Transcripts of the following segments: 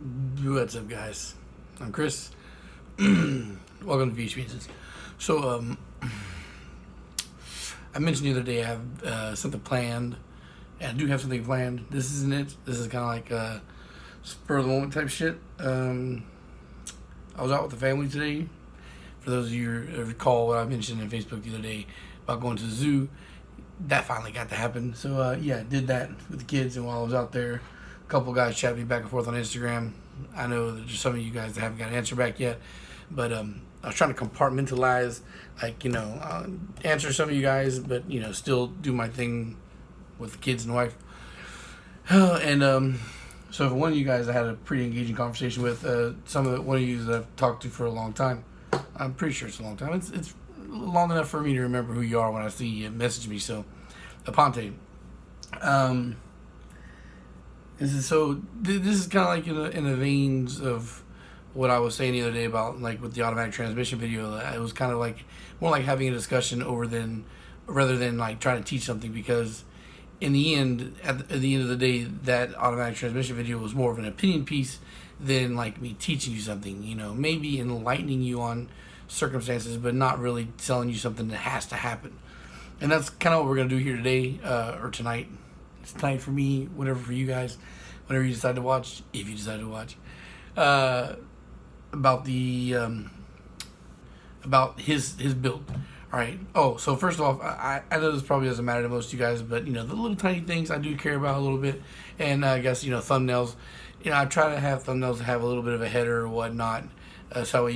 What's up, guys? I'm Chris. Welcome to B18. So, I mentioned the other day I have something planned, and I do have something planned. This isn't it. This is kind of like spur of the moment type shit. I was out with the family today. For those of you who recall what I mentioned on Facebook the other day about going to the zoo, that finally got to happen. So, yeah, did that with the kids, and while I was out there, a couple guys chatted me back and forth on Instagram. I know that there's some of you guys that haven't got an answer back yet, but I was trying to compartmentalize, answer some of you guys, but still do my thing with the kids and the wife. And so for one of you guys, I had a pretty engaging conversation with one of you that I've talked to for a long time. I'm pretty sure it's a long time. It's long enough for me to remember who you are when I see you message me. So, Aponte. This is kind of like in the veins of what I was saying the other day about like with the automatic transmission video. It was kind of like more like having a discussion rather than like trying to teach something, because in the end, at the end of the day, that automatic transmission video was more of an opinion piece than like me teaching you something. Maybe enlightening you on circumstances, but not really telling you something that has to happen. And that's kind of what we're gonna do here today or tonight. It's tonight for me, whatever for you guys, whenever you decide to watch, if you decide to watch, about his build. All right. Oh, so first off, I know this probably doesn't matter to most of you guys, but the little tiny things I do care about a little bit, and I guess thumbnails. I try to have thumbnails that have a little bit of a header or whatnot, so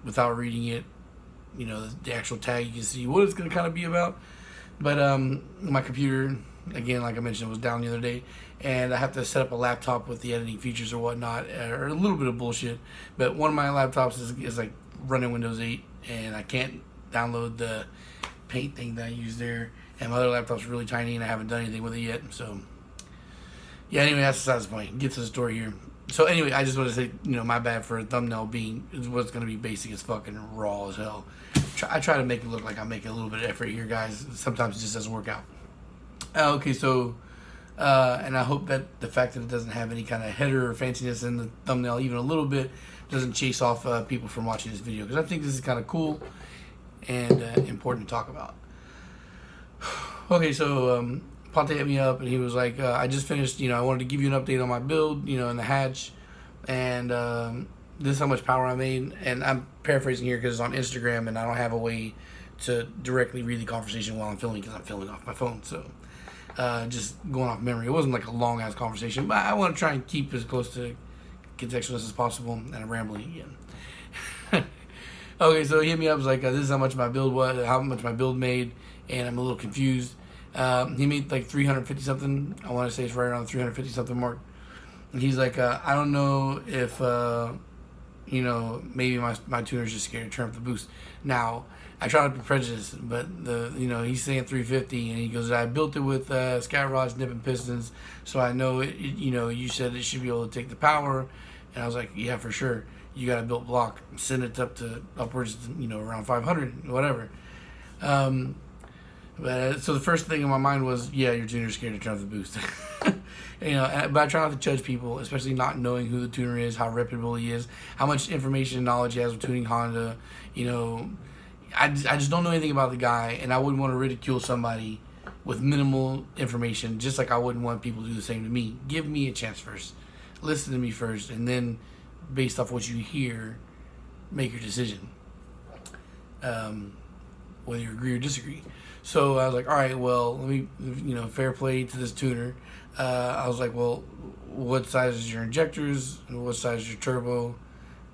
without reading it, the actual tag, you can see what it's going to kind of be about. But my computer, again, like I mentioned, was down the other day, and I have to set up a laptop with the editing features or whatnot, or a little bit of bullshit. But one of my laptops is like running Windows 8, and I can't download the Paint thing that I use there. And my other laptop's really tiny, and I haven't done anything with it yet. So, yeah, anyway, that's besides the point. Get to the story here. So, anyway, I just want to say, my bad for a thumbnail being what's going to be basic as fucking raw as hell. I try to make it look like I'm making a little bit of effort here, guys. Sometimes it just doesn't work out. Okay, so, and I hope that the fact that it doesn't have any kind of header or fanciness in the thumbnail, even a little bit, doesn't chase off people from watching this video, because I think this is kind of cool and important to talk about. Okay, so Ponte hit me up, and he was like, I just finished, I wanted to give you an update on my build, in the hatch, and this is how much power I made. And I'm paraphrasing here because it's on Instagram, and I don't have a way to directly read the conversation while I'm filming, because I'm filming off my phone. So just going off memory. It wasn't like a long ass conversation, but I want to try and keep as close to contextualist as possible. And I'm rambling again. Okay, so he hit me up, was like, this is how much my build was, how much my build made, and I'm a little confused. He made like 350 something. I want to say it's right around the 350 something mark. And he's like, I don't know if maybe my tuner's just scared to turn up the boost. Now, I try not to be prejudiced, but he's saying 350, and he goes, I built it with scat rods, nip, and pistons, so I know it. You said it should be able to take the power, and I was like, yeah, for sure. You got a built block, send it up to upwards, around 500, whatever. But so the first thing in my mind was, yeah, your tuner's scared to turn up the boost. But I try not to judge people, especially not knowing who the tuner is, how reputable he is, how much information and knowledge he has with tuning Honda. I just don't know anything about the guy, and I wouldn't want to ridicule somebody with minimal information, just like I wouldn't want people to do the same to me. Give me a chance first. Listen to me first, and then, based off what you hear, make your decision. Whether you agree or disagree. So I was like, all right, well, let me, fair play to this tuner. I was like, well, what size is your injectors? And what size is your turbo?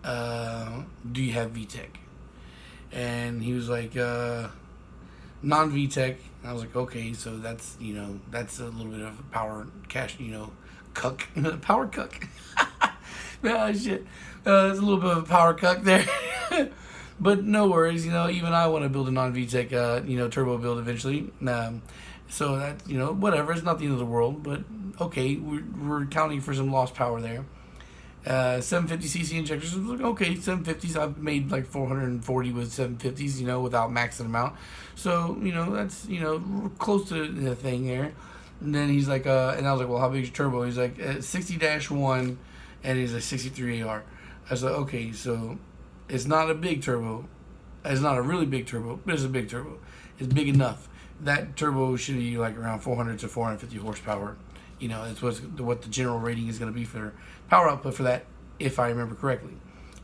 Do you have VTEC? And he was like, non-VTEC. I was like, okay, so that's, that's a little bit of power cash, cuck. Power cuck. Oh, shit. There's a little bit of a power cuck there. But no worries, even I want to build a non-VTEC, turbo build eventually. So that, whatever, it's not the end of the world, but okay, we're accounting for some lost power there. 750cc injectors, okay, 750s, I've made like 440 with 750s, without maxing them out. So, that's, close to the thing there. And then he's like, and I was like, well, how big is your turbo? He's like, 60-1, and it's a 63 AR. I was like, okay, so it's not a big turbo. It's not a really big turbo, but it's a big turbo. It's big enough. That turbo should be like around 400 to 450 horsepower. You know, it's what the general rating is going to be for power output for that, if I remember correctly.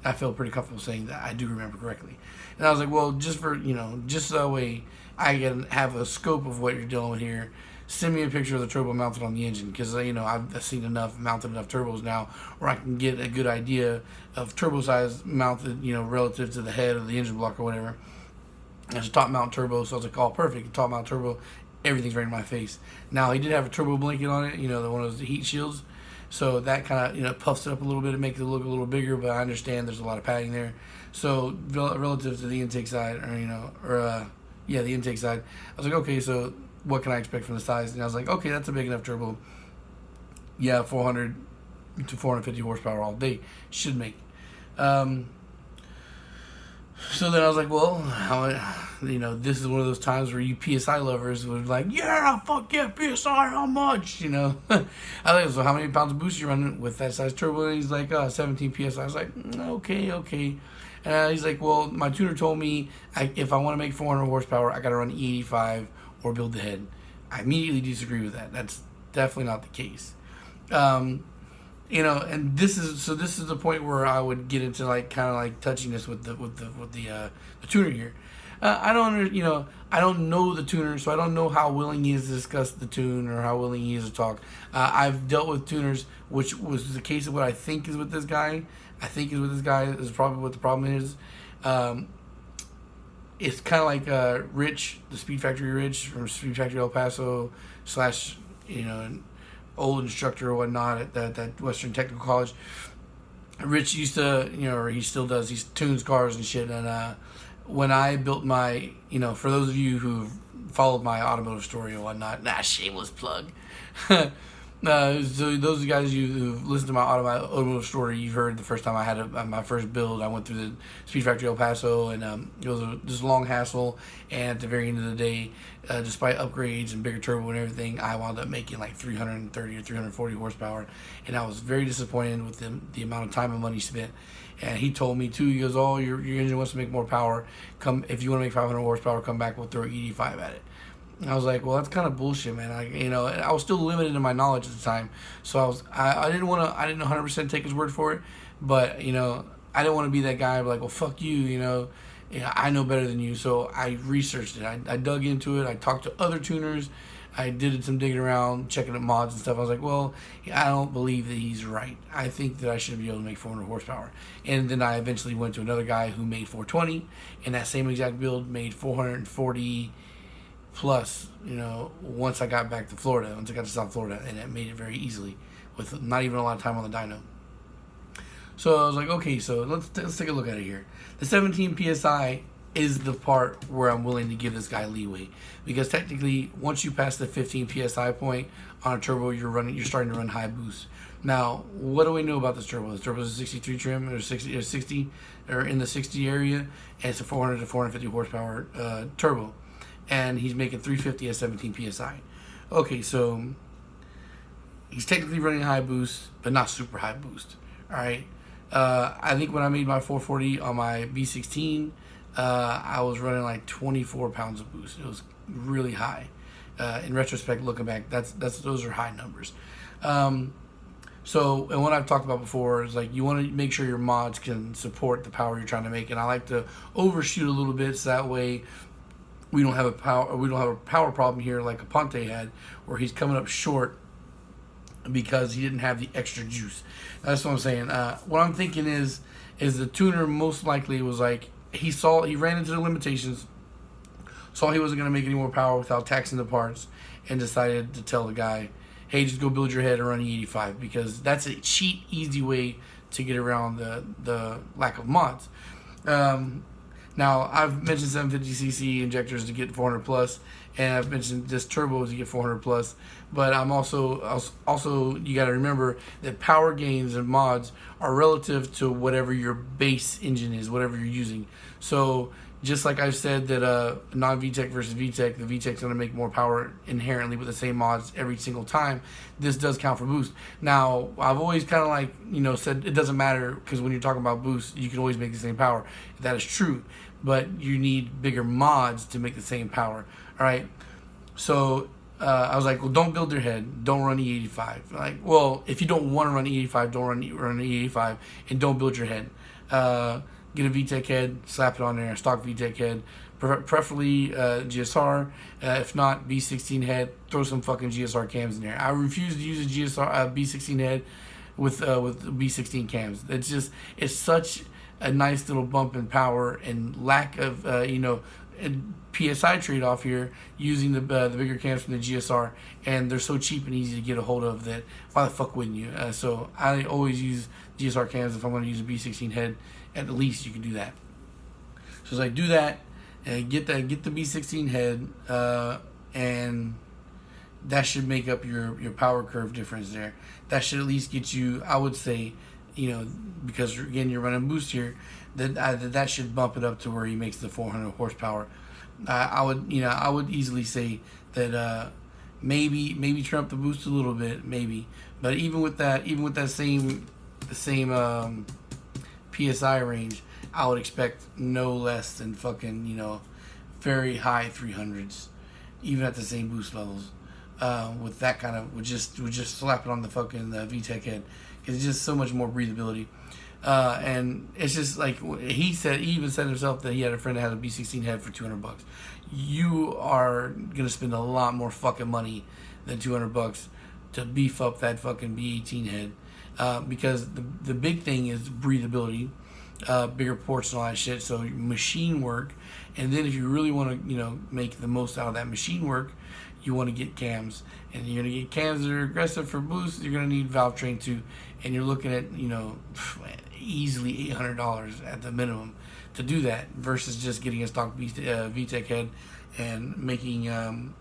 I feel pretty comfortable saying that I do remember correctly. And I was like, well, just for, you know, just that way I can have a scope of what you're dealing with here. Send me a picture of the turbo mounted on the engine, because, you know, I've seen mounted enough turbos now where I can get a good idea of turbo size mounted, you know, relative to the head of the engine block or whatever. It's a top mount turbo, so I was like, oh, perfect, top mount turbo, everything's right in my face. Now, he did have a turbo blanket on it, you know, one of those heat shields, so that kind of, you know, puffs it up a little bit, it makes it look a little bigger, but I understand there's a lot of padding there. So relative to the intake side, or, you know, the intake side, I was like, okay, so what can I expect from the size? And I was like, okay, that's a big enough turbo. Yeah, 400 to 450 horsepower all day should make. So then I was like, well, you know, this is one of those times where you PSI lovers would be like, yeah, fuck yeah, PSI, how much? You know, I was like, so how many pounds of boost you running with that size turbo? And he's like, 17 PSI. I was like, okay. He's like, well, my tuner told me if I want to make 400 horsepower, I got to run E85 or build the head. I immediately disagree with that. That's definitely not the case. You know, and this is the point where I would get into like kind of like touchiness with the tuner here. I don't know the tuner, so I don't know how willing he is to discuss the tune or how willing he is to talk. I've dealt with tuners, which was the case of what I think is with this guy. Is probably what the problem is. It's kind of like Rich, the Speed Factory Rich from Speed Factory El Paso / you know, an old instructor or whatnot at that Western Technical College. Rich used to, you know, or he still does, he tunes cars and shit. And when I built my, you know, for those of you who've followed my automotive story and whatnot, shameless plug. So those guys who've listened to my automotive story, you've heard the first time I had my first build, I went through the Speed Factory El Paso, and it was just a long hassle. And at the very end of the day, despite upgrades and bigger turbo and everything, I wound up making like 330 or 340 horsepower, and I was very disappointed with the amount of time and money spent. And he told me too, he goes, oh, your engine wants to make more power. If you want to make 500 horsepower, come back, we'll throw E85 at it. And I was like, well, that's kind of bullshit, man. I was still limited in my knowledge at the time, so I didn't 100% take his word for it, but, you know, I didn't want to be that guy like, well, fuck you, you know, I know better than you. So I researched it. I dug into it. I talked to other tuners. I did some digging around, checking at mods and stuff. I was like, well, I don't believe that he's right. I think that I should be able to make 400 horsepower. And then I eventually went to another guy who made 420, and that same exact build made 440 plus, you know, once I got back to Florida, once I got to South Florida, and it made it very easily with not even a lot of time on the dyno. So I was like, okay, so let's take a look at it here. The 17 PSI is the part where I'm willing to give this guy leeway, because technically once you pass the 15 PSI point on a turbo, you're starting to run high boost. Now, what do we know about this turbo? This turbo is a 63 trim, or 60 or in the 60 area, and it's a 400 to 450 horsepower turbo. And he's making 350 at 17 PSI. Okay, so he's technically running high boost, but not super high boost. All right. I think when I made my 440 on my B18, I was running like 24 pounds of boost. It was really high. In retrospect, looking back, those are high numbers. So, and what I've talked about before is like you want to make sure your mods can support the power you're trying to make, and I like to overshoot a little bit so that way we don't have a power problem here like Aponte had, where he's coming up short because he didn't have the extra juice. That's what I'm saying. What I'm thinking is the tuner most likely was like he ran into the limitations, saw he wasn't going to make any more power without taxing the parts, and decided to tell the guy, hey, just go build your head and run E85, because that's a cheap, easy way to get around the lack of mods. Now, I've mentioned 750cc injectors to get 400 plus, and I've mentioned this turbo to get 400 plus, but I'm also you got to remember that power gains and mods are relative to whatever your base engine is, whatever you're using. So just like I've said that non-VTEC versus VTEC, the VTEC's going to make more power inherently with the same mods every single time. This does count for boost. Now, I've always kind of like, said it doesn't matter because when you're talking about boost, you can always make the same power. That is true, but you need bigger mods to make the same power. All right, so I was like, well, don't build your head. Don't run E85. Like, well, if you don't want to run E85, don't run E85, and don't build your head. Get a VTEC head, slap it on there, a stock VTEC head, preferably GSR. If not, B16 head. Throw some fucking GSR cams in there. I refuse to use a GSR B16 head with B16 cams. It's such a nice little bump in power and lack of and PSI trade-off here using the bigger cams from the GSR, and they're so cheap and easy to get a hold of that why the fuck wouldn't you? So I always use GSR cams if I'm going to use a B16 head. At least you can do that. So it's like do that and get the B16 head, and that should make up your power curve difference there. That should at least get you, I would say, because again you're running boost here, that should bump it up to where he makes the 400 horsepower. I would easily say that maybe turn up the boost a little bit, maybe. But even with that same PSI range, I would expect no less than fucking very high 300s, even at the same boost levels. With that kind of would just slap it on the fucking VTEC head. It's just so much more breathability. And it's just like he even said himself that he had a friend that had a B16 head for $200. You are gonna spend a lot more fucking money than $200 to beef up that fucking B18 head, because the big thing is breathability, bigger ports and all that shit. So machine work, and then if you really want to make the most out of that machine work, you want to get cams, and you're gonna get cams that are aggressive for boost. You're gonna need valve train too, and you're looking at easily $800 at the minimum to do that, versus just getting a stock VTEC head and making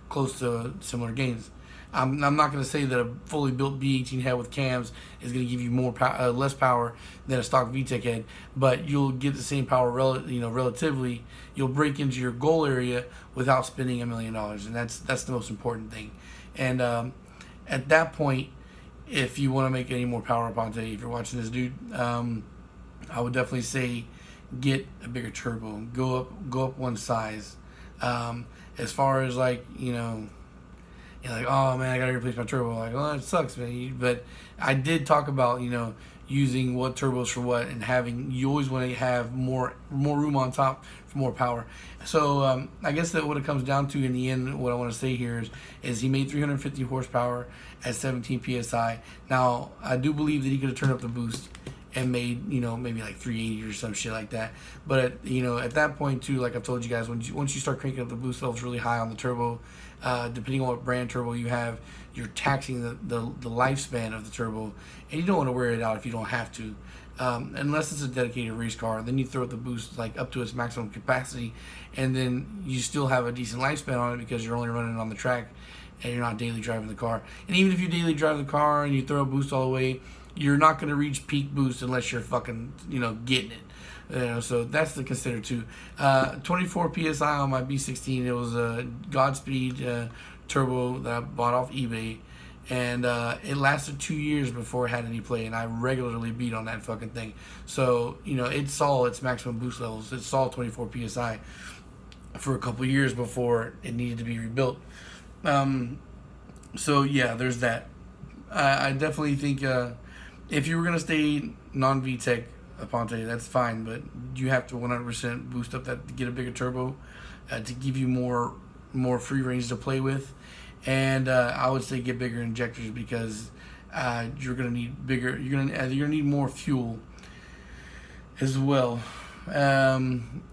close to similar gains. I'm not going to say that a fully built B18 head with cams is going to give you less power than a stock VTEC head, but you'll get the same power relatively. You'll break into your goal area without spending $1 million, and that's the most important thing. And at that point, if you want to make any more power, Aponte, if you're watching this, dude, I would definitely say get a bigger turbo. Go up one size. As far as like you're like, oh man, I gotta replace my turbo. Like, well, it sucks, man. But I did talk about using what turbos for what, and you always want to have more room on top for more power. So I guess that what it comes down to in the end, what I want to say here is he made 350 horsepower at 17 psi. Now I do believe that he could have turned up the boost and made maybe like 380 or some shit like that. But at that point too, like I've told you guys, once you start cranking up the boost levels really high on the turbo, depending on what brand turbo you have, you're taxing the lifespan of the turbo, and you don't want to wear it out if you don't have to, unless it's a dedicated race car. Then you throw the boost like up to its maximum capacity, and then you still have a decent lifespan on it because you're only running it on the track and you're not daily driving the car. And even if you daily drive the car and you throw a boost all the way, you're not going to reach peak boost unless you're fucking getting it. So that's to consider too. 24 psi on my B16. It was a Godspeed turbo that I bought off eBay, and it lasted 2 years before it had any play, and I regularly beat on that fucking thing. So it saw its maximum boost levels. It saw 24 psi for a couple years before it needed to be rebuilt. So yeah, there's that. I definitely think if you were gonna stay non-VTEC Aponte, that's fine, but you have to 100% boost up that to get a bigger turbo to give you more free range to play with, and I would say get bigger injectors because you're gonna need bigger. You're gonna need more fuel as well. All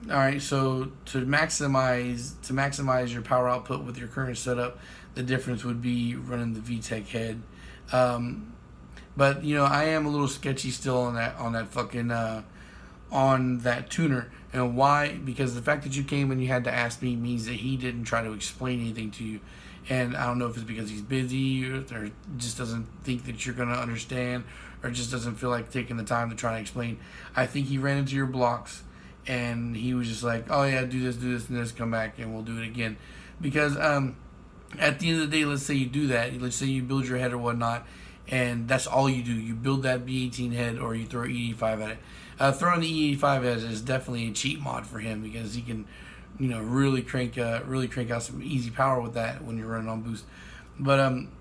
right, so to maximize your power output with your current setup, the difference would be running the VTEC head. But I am a little sketchy still on that fucking on that tuner. And why? Because the fact that you came and you had to ask me means that he didn't try to explain anything to you. And I don't know if it's because he's busy or just doesn't think that you're gonna understand, or just doesn't feel like taking the time to try to explain. I think he ran into your blocks and he was just like, oh yeah, do this, and this, come back, and we'll do it again, because at the end of the day, let's say you do that, let's say you build your head or whatnot, and that's all you do. You build that B18 head, or you throw E85 at it. Throwing the E85 head is definitely a cheat mod for him, because he can, really crank out some easy power with that when you're running on boost. But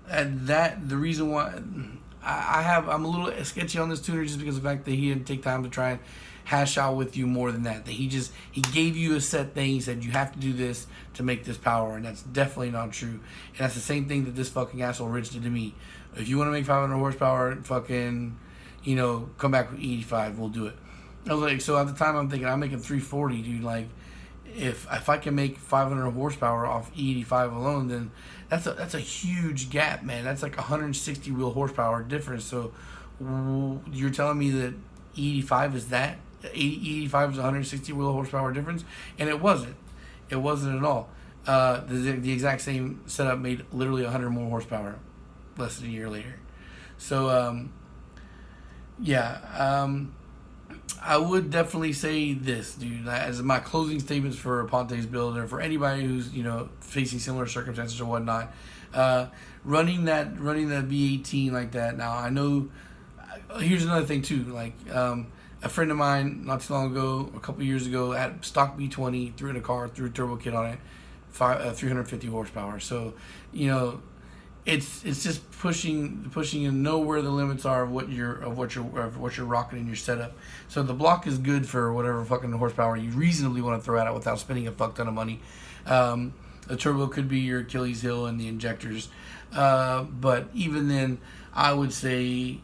at that, the reason why I'm a little sketchy on this tuner, just because of the fact that he didn't take time to try and hash out with you more than that. That he gave you a set thing. He said you have to do this to make this power, and that's definitely not true. And that's the same thing that this fucking asshole Rich did to me. If you want to make 500 horsepower, fucking, come back with 85, we'll do it. I was like, so at the time I'm thinking I'm making 340, dude. Like, if I can make 500 horsepower off E85 alone, then that's a huge gap, man. That's like 160 wheel horsepower difference. So you're telling me that E85 is that? E85 is 160 wheel horsepower difference, and it wasn't. It wasn't at all. The exact same setup made literally 100 more horsepower less than a year later. So I would definitely say this, dude, as my closing statements for Aponte's build, or for anybody who's facing similar circumstances or whatnot. Running that B18 like that. Now I know. Here's another thing too. Like a friend of mine not too long ago, a couple years ago, had stock B20, threw in a car, threw a turbo kit on it, 350 horsepower. So it's just pushing and know where the limits are of what you're rocking in your setup. So the block is good for whatever fucking horsepower you reasonably want to throw at it without spending a fuck ton of money. The turbo could be your Achilles heel, and the injectors. But even then, I would say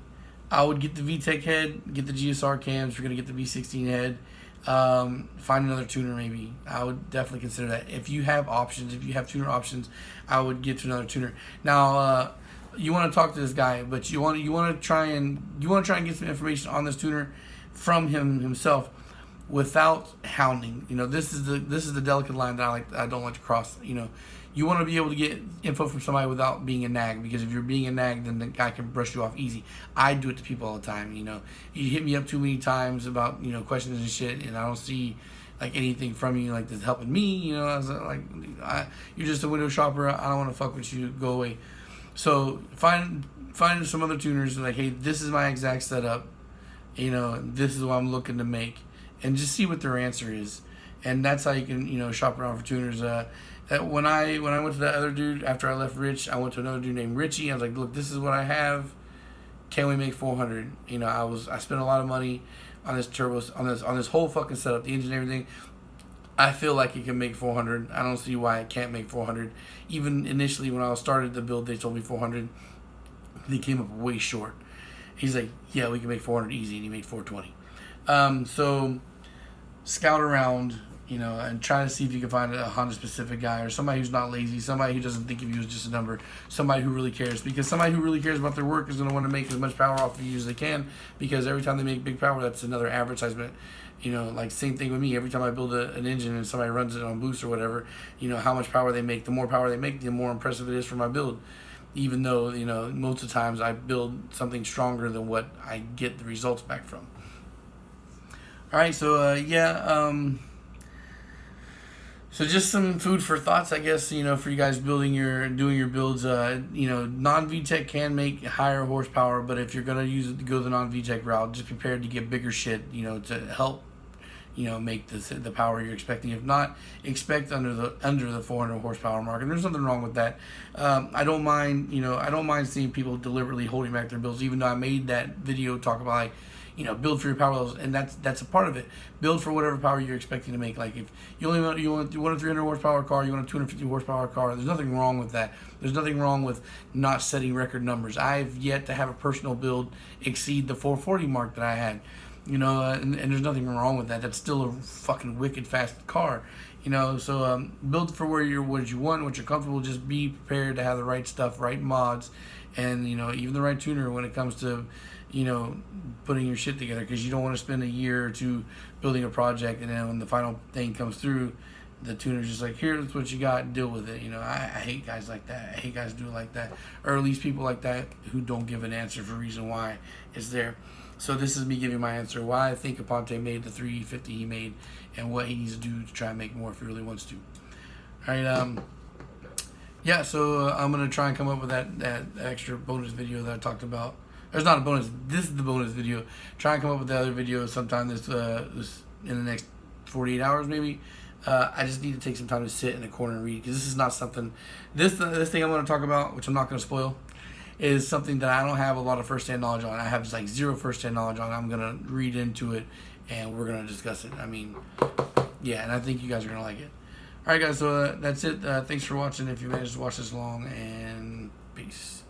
I would get the VTEC head, get the GSR cams. If you're gonna get the B16 head, find another tuner maybe. I would definitely consider that. If you have options, if you have tuner options, I would get to another tuner. Now, you want to talk to this guy, but you want to try and get some information on this tuner from him himself, without hounding. This is the delicate line that I don't like to cross. You want to be able to get info from somebody without being a nag, because if you're being a nag, then the guy can brush you off easy. I do it to people all the time. You hit me up too many times about questions and shit, and I don't see like anything from you like that's helping me. I was like, you're just a window shopper. I don't want to fuck with you. Go away. So find some other tuners, like, hey, this is my exact setup. This is what I'm looking to make, and just see what their answer is. And that's how you can shop around for tuners. When I went to that other dude after I left Rich, I went to another dude named Richie. I was like, look, this is what I have. Can we make 400? I spent a lot of money on this turbo, on this whole fucking setup, the engine, everything. I feel like it can make 400. I don't see why it can't make 400. Even initially when I started the build, they told me 400. They came up way short. He's like, yeah, we can make 400 easy, and he made 420. So scout around, and try to see if you can find a Honda specific guy, or somebody who's not lazy, somebody who doesn't think of you as just a number, somebody who really cares. Because somebody who really cares about their work is going to want to make as much power off of you as they can, because every time they make big power, that's another advertisement. Like same thing with me. Every time I build an engine and somebody runs it on boost or whatever, how much power they make, the more power they make, the more impressive it is for my build. Even though, most of the times I build something stronger than what I get the results back from. Alright, so so just some food for thoughts, I guess, for you guys doing your builds. Non-VTEC can make higher horsepower, but if you're gonna go the non-VTEC route, just prepared to get bigger shit, to help, make the power you're expecting. If not, expect under the 400 horsepower mark, and there's nothing wrong with that. I don't mind seeing people deliberately holding back their builds, even though I made that video talk about like, build for your power levels, and that's a part of it. Build for whatever power you're expecting to make. Like if you want a 300 horsepower car, you want a 250 horsepower car. There's nothing wrong with that. There's nothing wrong with not setting record numbers. I've yet to have a personal build exceed the 440 mark that I had. And there's nothing wrong with that. That's still a fucking wicked fast car. So build for what you want, what you're comfortable. Just be prepared to have the right stuff, right mods, and even the right tuner when it comes to putting your shit together, because you don't want to spend a year or two building a project, and then when the final thing comes through, the tuner's just like, here's what you got, deal with it. I hate guys like that. I hate guys who do it like that, or at least people like that who don't give an answer for a reason why it's there. So this is me giving my answer why I think Aponte made the 350 he made, and what he needs to do to try and make more if he really wants to. All right, yeah. So I'm gonna try and come up with that extra bonus video that I talked about. There's not a bonus. This is the bonus video. Try and come up with the other video sometime this in the next 48 hours maybe. I just need to take some time to sit in a corner and read, because this is not something. This thing I'm going to talk about, which I'm not going to spoil, is something that I don't have a lot of first-hand knowledge on. I have just like zero first-hand knowledge on. I'm going to read into it, and we're going to discuss it. I mean, yeah, and I think you guys are going to like it. All right, guys. So that's it. Thanks for watching. If you managed to watch this long, and peace.